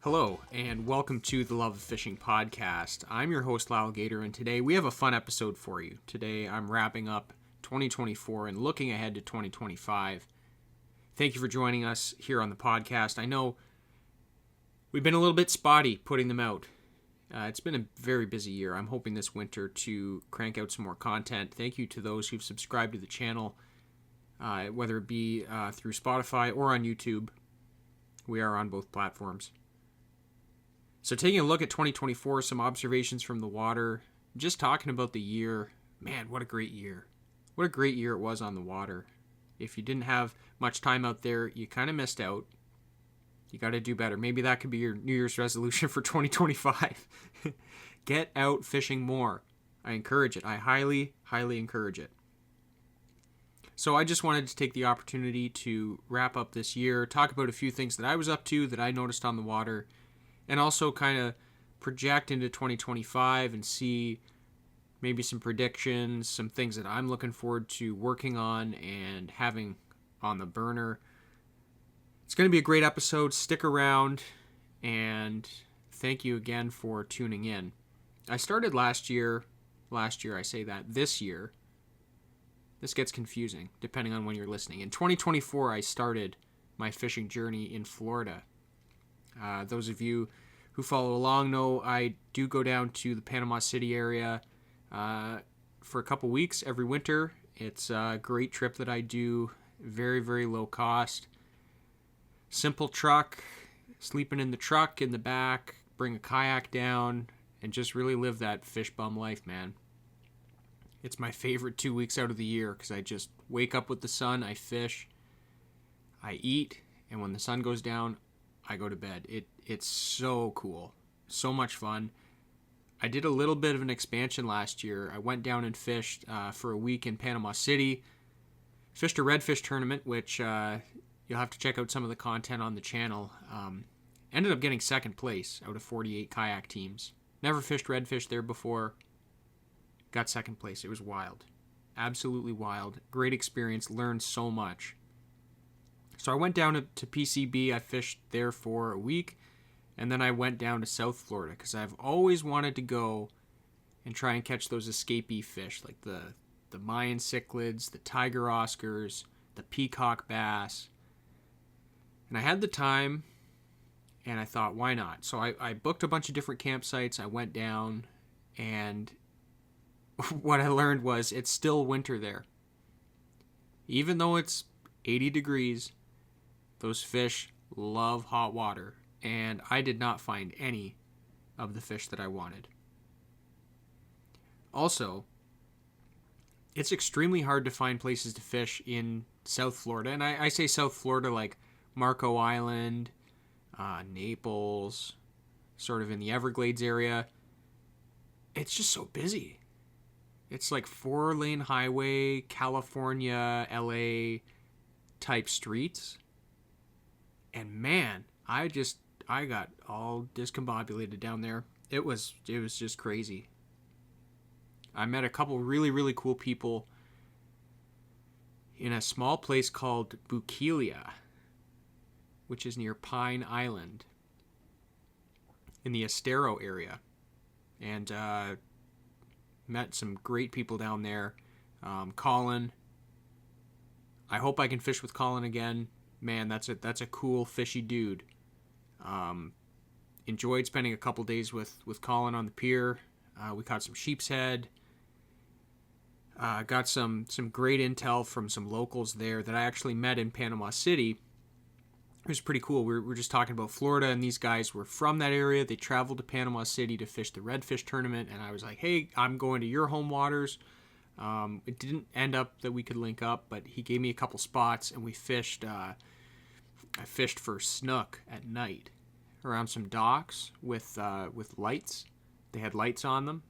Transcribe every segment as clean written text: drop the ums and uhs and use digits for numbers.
Hello, and welcome to the Love of Fishing podcast. I'm your host, Lyle Gator, and today we have a fun episode for you. Today I'm wrapping up 2024 and looking ahead to 2025. Thank you for joining us here on the podcast. I know we've been a little bit spotty putting them out. It's been a very busy year. I'm hoping this winter to crank out some more content. Thank you to those who've subscribed to the channel, whether it be through Spotify or on YouTube. We are on both platforms. So taking a look at 2024, some observations from the water, just talking about the year. Man, what a great year. What a great year it was on the water. If you didn't have much time out there, you kind of missed out. You got to do better. Maybe that could be your New Year's resolution for 2025. Get out fishing more. I encourage it. I highly, highly encourage it. So I just wanted to take the opportunity to wrap up this year, talk about a few things that I was up to that I noticed on the water, and also kind of project into 2025 and see maybe some predictions, some things that I'm looking forward to working on and having on the burner. It's going to be a great episode. Stick around, and thank you again for tuning in. I started last year I say that, this year. This gets confusing depending on when you're listening. In 2024, I started my fishing journey in Florida. Those of you who follow along know I do go down to the Panama City area for a couple weeks every winter. It's a great trip that I do, very, very low cost. Simple truck, sleeping in the truck in the back, bring a kayak down, and just really live that fish bum life, man. It's my favorite 2 weeks out of the year because I just wake up with the sun, I fish, I eat, and when the sun goes down, I go to bed. It's so cool. So much fun. I did a little bit of an expansion last year. I went down and fished for a week in Panama City. Fished a redfish tournament, which you'll have to check out some of the content on the channel. Ended up getting second place out of 48 kayak teams. Never fished redfish there before. Got second place. It was wild. Absolutely wild. Great experience. Learned so much. So I went down to PCB. I fished there for a week. And then I went down to South Florida because I've always wanted to go and try and catch those escapee fish like the Mayan cichlids, the tiger Oscars, the peacock bass. And I had the time and I thought, why not? So I booked a bunch of different campsites. I went down, and what I learned was it's still winter there. Even though it's 80 degrees, those fish love hot water, and I did not find any of the fish that I wanted. Also, it's extremely hard to find places to fish in South Florida, and I say South Florida like Marco Island, Naples, sort of in the Everglades area. It's just so busy. It's like 4-lane highway, California, LA type streets. And man, I got all discombobulated down there. It was just crazy. I met a couple really, really cool people in a small place called Bukilia, which is near Pine Island in the Estero area. And met some great people down there. Colin. I hope I can fish with Colin again. Man, that's a cool fishy dude. Enjoyed spending a couple days with Colin on the pier. We caught some sheep's head. Got some great intel from some locals there that I actually met in Panama City. It was pretty cool. We were just talking about Florida, and these guys were from that area. They traveled to Panama City to fish the redfish tournament, and I was like, hey, I'm going to your home waters. It didn't end up that we could link up, but he gave me a couple spots, and we fished. I fished for snook at night around some docks with lights. They had lights on them,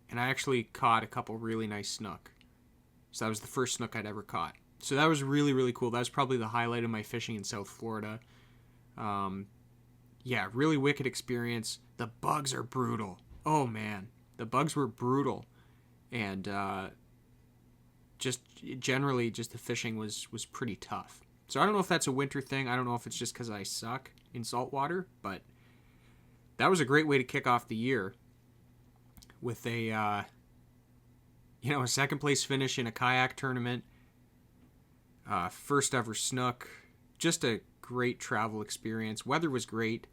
and I actually caught a couple really nice snook. So that was the first snook I'd ever caught. So that was really, really cool. That was probably the highlight of my fishing in South Florida. Really wicked experience. The bugs are brutal. Oh, man. The bugs were brutal. And just generally, just the fishing was pretty tough. So I don't know if that's a winter thing. I don't know if it's just because I suck. in saltwater, but that was a great way to kick off the year with a second place finish in a kayak tournament, first ever snook, just a great travel experience. Weather was great.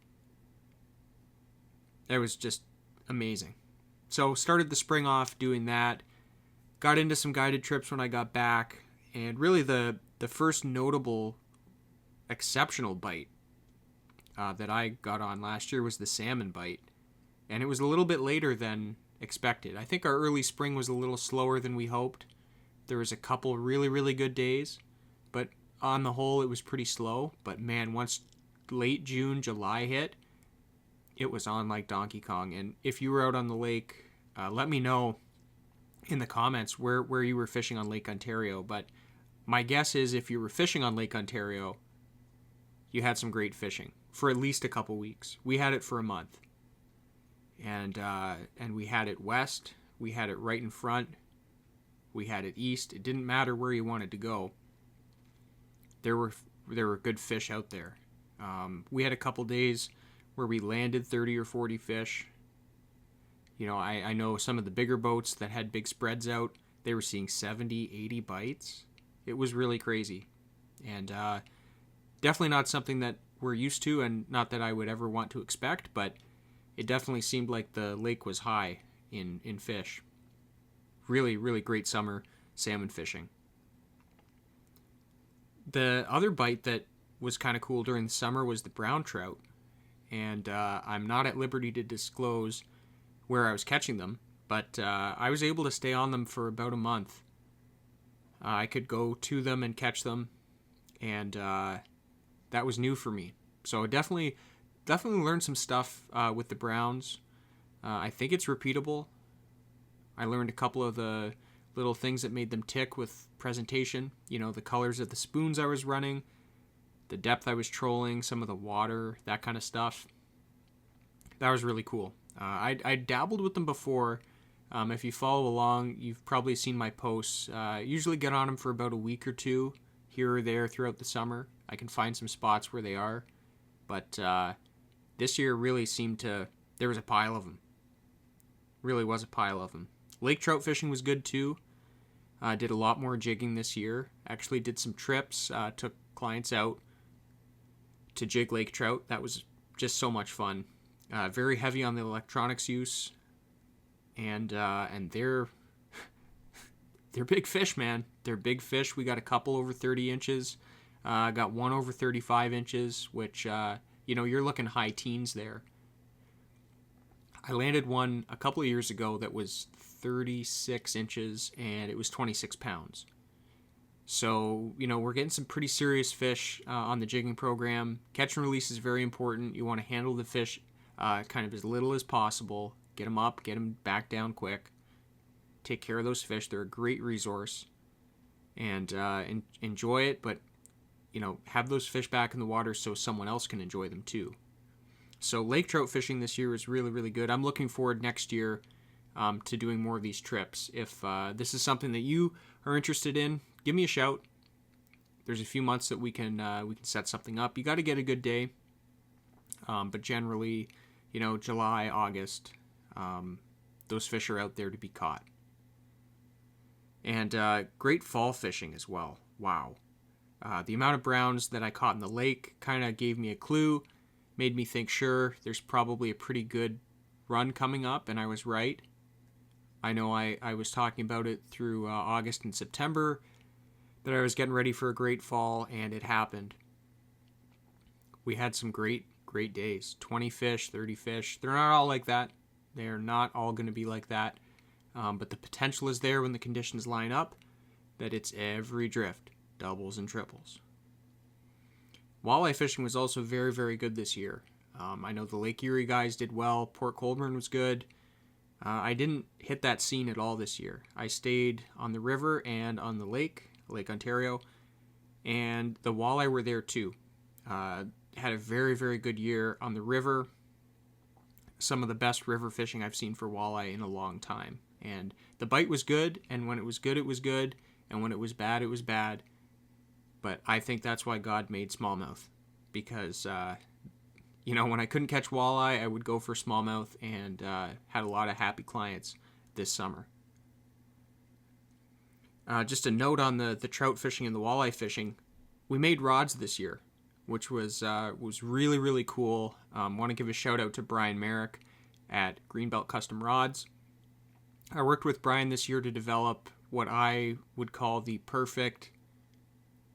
It was just amazing. So started the spring off doing that. Got into some guided trips when I got back, and really the first notable exceptional bite that I got on last year was the salmon bite, and it was a little bit later than expected. I think our early spring was a little slower than we hoped. There was a couple really, really good days, but on the whole it was pretty slow. But man, once late June, July hit, it was on like Donkey Kong. And if you were out on the lake, let me know in the comments where you were fishing on Lake Ontario. But my guess is if you were fishing on Lake Ontario, you had some great fishing for at least a couple weeks. We had it for a month. And we had it west, we had it right in front, we had it east. It didn't matter where you wanted to go. There were good fish out there. We had a couple days where we landed 30 or 40 fish. I know some of the bigger boats that had big spreads out, they were seeing 70, 80 bites. It was really crazy. And definitely not something that we're used to, and not that I would ever want to expect, but it definitely seemed like the lake was high in fish. Really, really great summer salmon fishing. The other bite that was kind of cool during the summer was the brown trout. And I'm not at liberty to disclose where I was catching them, but I was able to stay on them for about a month. I could go to them and catch them, and that was new for me. So definitely learned some stuff with the browns. I think it's repeatable. I learned a couple of the little things that made them tick with presentation. The colors of the spoons I was running, the depth I was trolling, some of the water, that kind of stuff. That was really cool. I dabbled with them before. If you follow along, you've probably seen my posts. Usually get on them for about a week or two, here or there throughout the summer. I can find some spots where they are. But this year really there was a pile of them. Really was a pile of them. Lake trout fishing was good too. Did a lot more jigging this year. Actually did some trips, took clients out to jig lake trout. That was just so much fun. Very heavy on the electronics use. And they're big fish, man. They're big fish. We got a couple over 30 inches. Got one over 35 inches, which, you're looking high teens there. I landed one a couple of years ago that was 36 inches, and it was 26 pounds. So, we're getting some pretty serious fish on the jigging program. Catch and release is very important. You want to handle the fish kind of as little as possible. Get them up, get them back down quick. Take care of those fish. They're a great resource. And enjoy it, but have those fish back in the water so someone else can enjoy them too. So lake trout fishing this year is really, really good. I'm looking forward next year to doing more of these trips. If this is something that you are interested in, give me a shout. There's a few months that we can set something up. You got to get a good day, but generally, July, August, those fish are out there to be caught. And great fall fishing as well. Wow. The amount of browns that I caught in the lake kind of gave me a clue, made me think, sure, there's probably a pretty good run coming up, and I was right. I know I was talking about it through August and September, that I was getting ready for a great fall, and it happened. We had some great days. 20 fish, 30 fish. They're not all like that. They're not all going to be like that. But the potential is there when the conditions line up, that it's every drift. Doubles and triples. Walleye fishing was also very, very good this year. I know the Lake Erie guys did well. Port Colborne was good. I didn't hit that scene at all this year. I stayed on the river and on the Lake Ontario, and the walleye were there too. Had a very, very good year on the river. Some of the best river fishing I've seen for walleye in a long time. And the bite was good, and when it was good, it was good, and when it was bad, it was bad. But I think that's why God made smallmouth, because when I couldn't catch walleye, I would go for smallmouth, and had a lot of happy clients this summer. Just a note on the trout fishing and the walleye fishing. We made rods this year, which was really, really cool. Want to give a shout out to Brian Merrick at Greenbelt Custom Rods. I worked with Brian this year to develop what I would call the perfect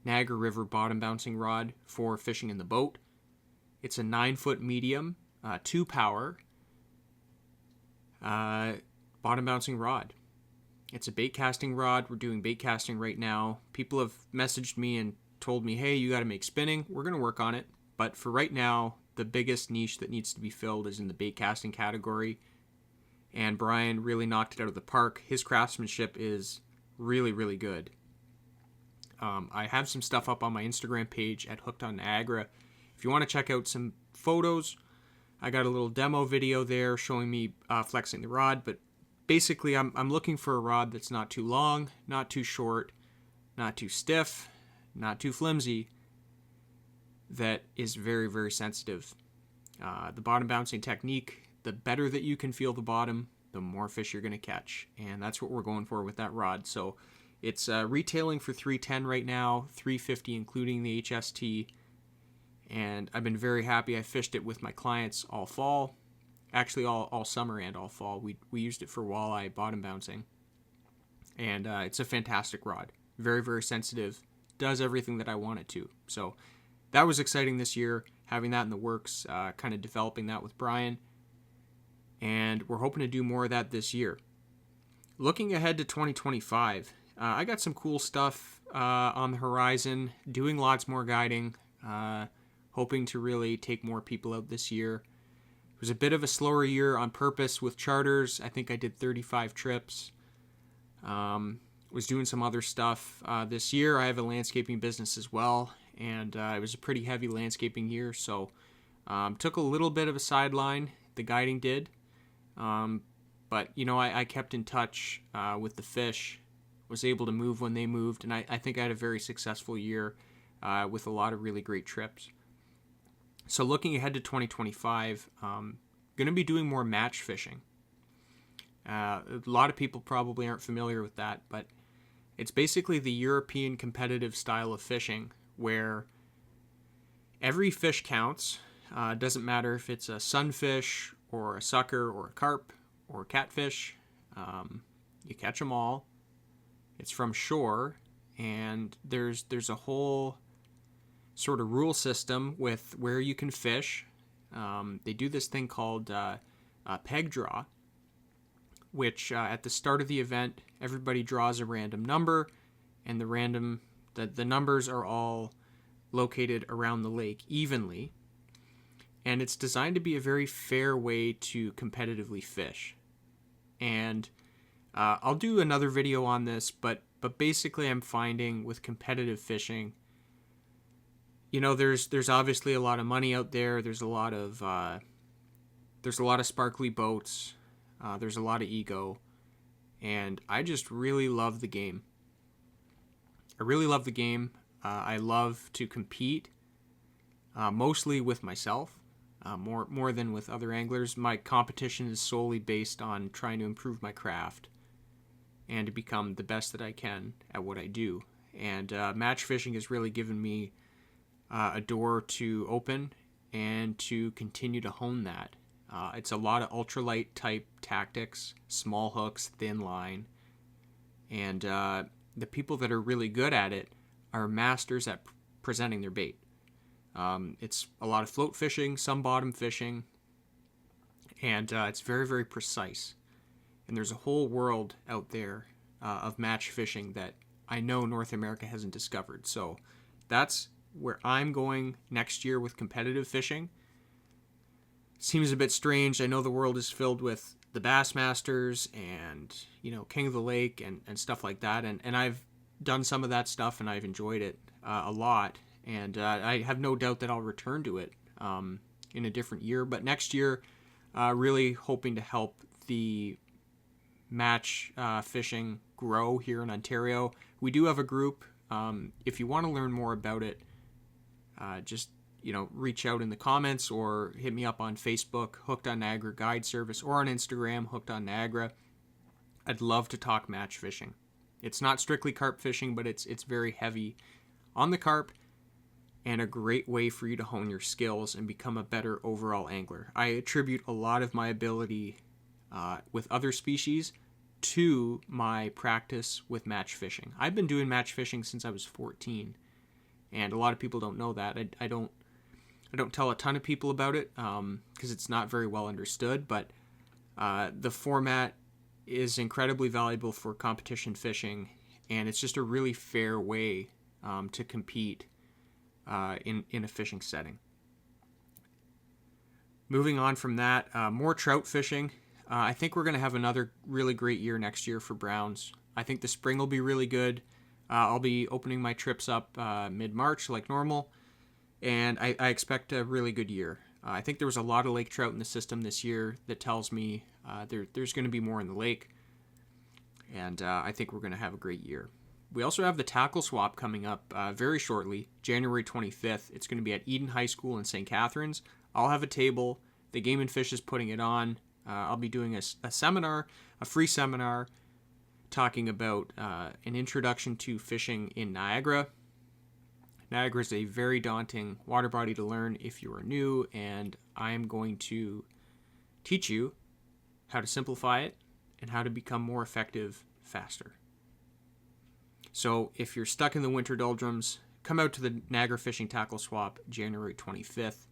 Niagara River bottom bouncing rod for fishing in the boat. It's a 9-foot medium, 2-power bottom bouncing rod. It's a bait casting rod. We're doing bait casting right now. People have messaged me and told me, hey, you got to make spinning. We're going to work on it. But for right now, the biggest niche that needs to be filled is in the bait casting category. And Brian really knocked it out of the park. His craftsmanship is really, really good. I have some stuff up on my Instagram page at Hooked on Niagara. If you want to check out some photos, I got a little demo video there showing me flexing the rod. But basically, I'm looking for a rod that's not too long, not too short, not too stiff, not too flimsy, that is very, very sensitive. The bottom bouncing technique, the better that you can feel the bottom, the more fish you're going to catch. And that's what we're going for with that rod. So it's retailing for $310 right now, $350 including the HST. And I've been very happy. I fished it with my clients all fall. Actually, all summer and all fall. We used it for walleye bottom bouncing. And it's a fantastic rod. Very, very sensitive. Does everything that I want it to. So that was exciting this year, having that in the works, kind of developing that with Brian. And we're hoping to do more of that this year. Looking ahead to 2025, I got some cool stuff on the horizon, doing lots more guiding, hoping to really take more people out this year. It was a bit of a slower year on purpose with charters. I think I did 35 trips. Was doing some other stuff this year. I have a landscaping business as well, and it was a pretty heavy landscaping year, so took a little bit of a sideline. The guiding did. But, I kept in touch with the fish, was able to move when they moved, and I think I had a very successful year with a lot of really great trips. So looking ahead to 2025, going to be doing more match fishing. A lot of people probably aren't familiar with that, but it's basically the European competitive style of fishing where every fish counts. Doesn't matter if it's a sunfish or a sucker or a carp or a catfish. You catch them all. It's from shore, and there's a whole sort of rule system with where you can fish. They do this thing called peg draw, which at the start of the event, everybody draws a random number, and the numbers are all located around the lake evenly. And it's designed to be a very fair way to competitively fish. And I'll do another video on this, but basically I'm finding with competitive fishing, there's obviously a lot of money out there. There's a lot of sparkly boats. There's a lot of ego, and I just really love the game. I really love the game. I love to compete, mostly with myself, more than with other anglers. My competition is solely based on trying to improve my craft and to become the best that I can at what I do. And match fishing has really given me a door to open and to continue to hone that. It's a lot of ultralight type tactics, small hooks, thin line, and the people that are really good at it are masters at presenting their bait. It's a lot of float fishing, some bottom fishing, and it's very, very precise. And there's a whole world out there of match fishing that I know North America hasn't discovered. So that's where I'm going next year with competitive fishing. Seems a bit strange. I know the world is filled with the Bassmasters and, King of the Lake and stuff like that. And I've done some of that stuff and I've enjoyed it a lot. And I have no doubt that I'll return to it in a different year. But next year, really hoping to help the match fishing grow here in Ontario. We do have a group. If you want to learn more about it, just reach out in the comments or hit me up on Facebook, Hooked on Niagara Guide Service, or on Instagram, Hooked on Niagara. I'd love to talk match fishing. It's not strictly carp fishing, but it's very heavy on the carp and a great way for you to hone your skills and become a better overall angler. I attribute a lot of my ability with other species to my practice with match fishing. I've been doing match fishing since I was 14, and a lot of people don't know that. I don't tell a ton of people about it because it's not very well understood, but the format is incredibly valuable for competition fishing, and it's just a really fair way to compete in a fishing setting. Moving on from that, more trout fishing. I think we're going to have another really great year next year for browns. I think the spring will be really good. I'll be opening my trips up mid-March like normal, and I expect a really good year. I think there was a lot of lake trout in the system this year that tells me there's going to be more in the lake, and I think we're going to have a great year. We also have the tackle swap coming up very shortly, January 25th. It's going to be at Eden High School in St. Catharines. I'll have a table. The Game and Fish is putting it on. I'll be doing a seminar, a free seminar, talking about an introduction to fishing in Niagara. Niagara is a very daunting water body to learn if you are new, and I am going to teach you how to simplify it and how to become more effective faster. So if you're stuck in the winter doldrums, come out to the Niagara Fishing Tackle Swap January 25th.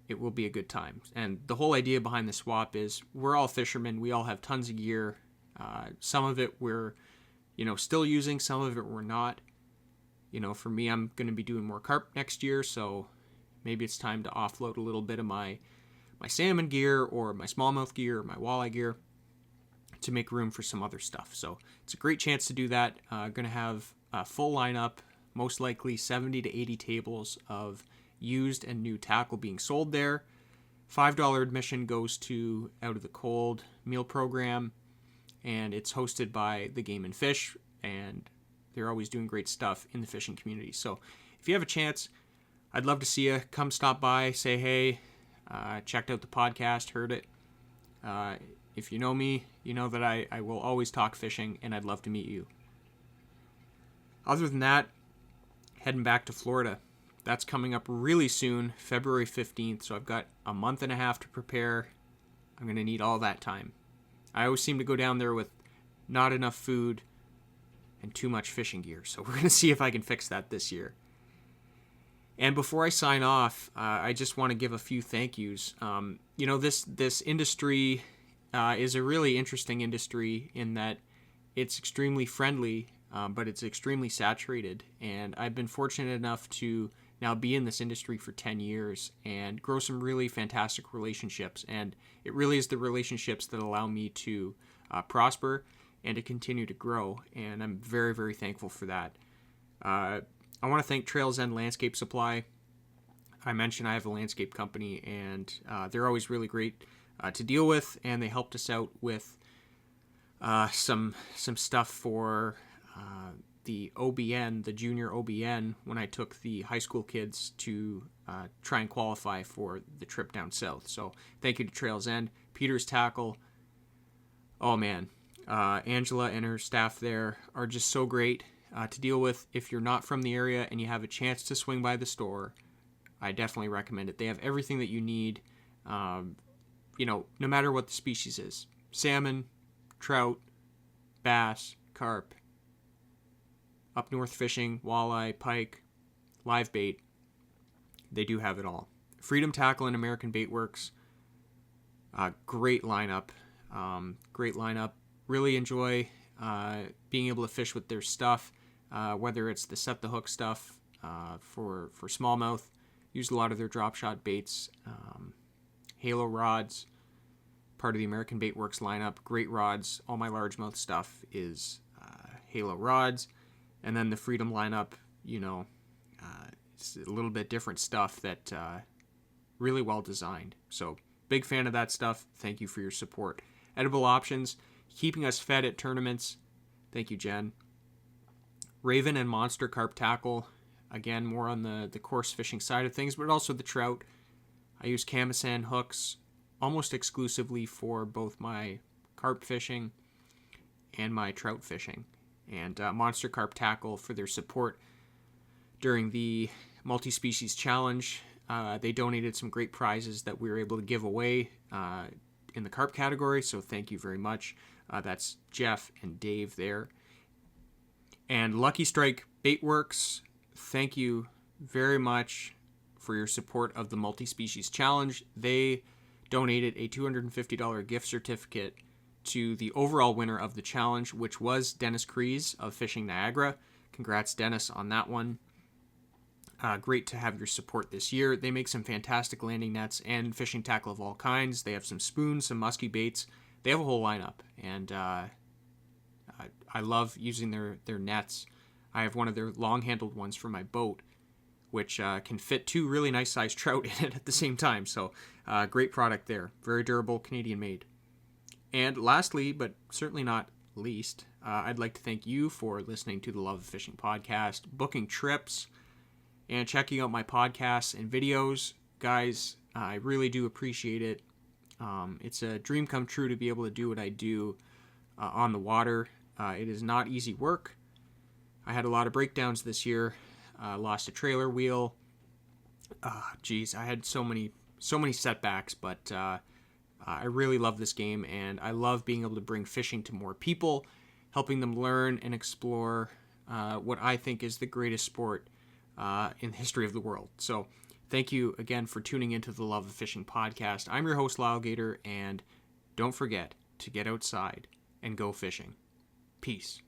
It will be a good time. And the whole idea behind the swap is we're all fishermen. We all have tons of gear. Some of it we're, still using. Some of it we're not. For me, I'm going to be doing more carp next year, so maybe it's time to offload a little bit of my salmon gear or my smallmouth gear or my walleye gear to make room for some other stuff. So it's a great chance to do that. Going to have a full lineup, most likely 70 to 80 tables of used and new tackle being sold there. $5 admission goes to Out of the Cold meal program, and it's hosted by the Game and Fish, and they're always doing great stuff in the fishing community. So if you have a chance, I'd love to see you. Come stop by, say hey, checked out the podcast, heard it. If you know me, you know that I will always talk fishing, and I'd love to meet you. Other than that, heading back to Florida. That's coming up really soon, February 15th, so I've got a month and a half to prepare. I'm going to need all that time. I always seem to go down there with not enough food and too much fishing gear, so we're going to see if I can fix that this year. And before I sign off, I just want to give a few thank yous. This industry is a really interesting industry in that it's extremely friendly, but it's extremely saturated. And I've been fortunate enough to now be in this industry for 10 years and grow some really fantastic relationships. And it really is the relationships that allow me to prosper and to continue to grow. And I'm very, very thankful for that. I want to thank Trails End Landscape Supply. I mentioned I have a landscape company, and they're always really great to deal with, and they helped us out with some stuff for the OBN, the junior OBN, when I took the high school kids to try and qualify for the trip down south. So thank you to Trails End. Peter's Tackle. Oh man, Angela and her staff there are just so great to deal with. If you're not from the area and you have a chance to swing by the store, I definitely recommend it. They have everything that you need, no matter what the species is. Salmon, trout, bass, carp, up north fishing, walleye, pike, live bait. They do have it all. Freedom Tackle and American Bait Works. Great lineup. Really enjoy being able to fish with their stuff, whether it's the set the hook stuff for smallmouth. Used a lot of their drop shot baits. Halo rods, part of the American Bait Works lineup. Great rods. All my largemouth stuff is Halo rods. And then the Freedom lineup, it's a little bit different stuff that really well designed. So big fan of that stuff. Thank you for your support. Edible Options, keeping us fed at tournaments. Thank you, Jen. Raven and Monster Carp Tackle. Again, more on the coarse fishing side of things, but also the trout. I use Camasan hooks almost exclusively for both my carp fishing and my trout fishing. And Monster Carp Tackle for their support during the multi-species challenge. They donated some great prizes that we were able to give away in the carp category, so thank you very much. That's Jeff and Dave there. And Lucky Strike Baitworks, thank you very much for your support of the multi-species challenge. They donated a $250 gift certificate to the overall winner of the challenge, which was Dennis Crees of Fishing Niagara. Congrats, Dennis, on that one. Great to have your support this year. They make some fantastic landing nets and fishing tackle of all kinds. They have some spoons, some musky baits. They have a whole lineup, and I love using their nets. I have one of their long-handled ones for my boat, which can fit 2 really nice-sized trout in it at the same time. So great product there. Very durable, Canadian-made. And lastly, but certainly not least, I'd like to thank you for listening to the Love of Fishing podcast, booking trips, and checking out my podcasts and videos. Guys, I really do appreciate it. It's a dream come true to be able to do what I do on the water. It is not easy work. I had a lot of breakdowns this year. Lost a trailer wheel. I had so many setbacks, but I really love this game, and I love being able to bring fishing to more people, helping them learn and explore what I think is the greatest sport in the history of the world. So thank you again for tuning into the Love of Fishing podcast. I'm your host, Lyle Gator, and don't forget to get outside and go fishing. Peace.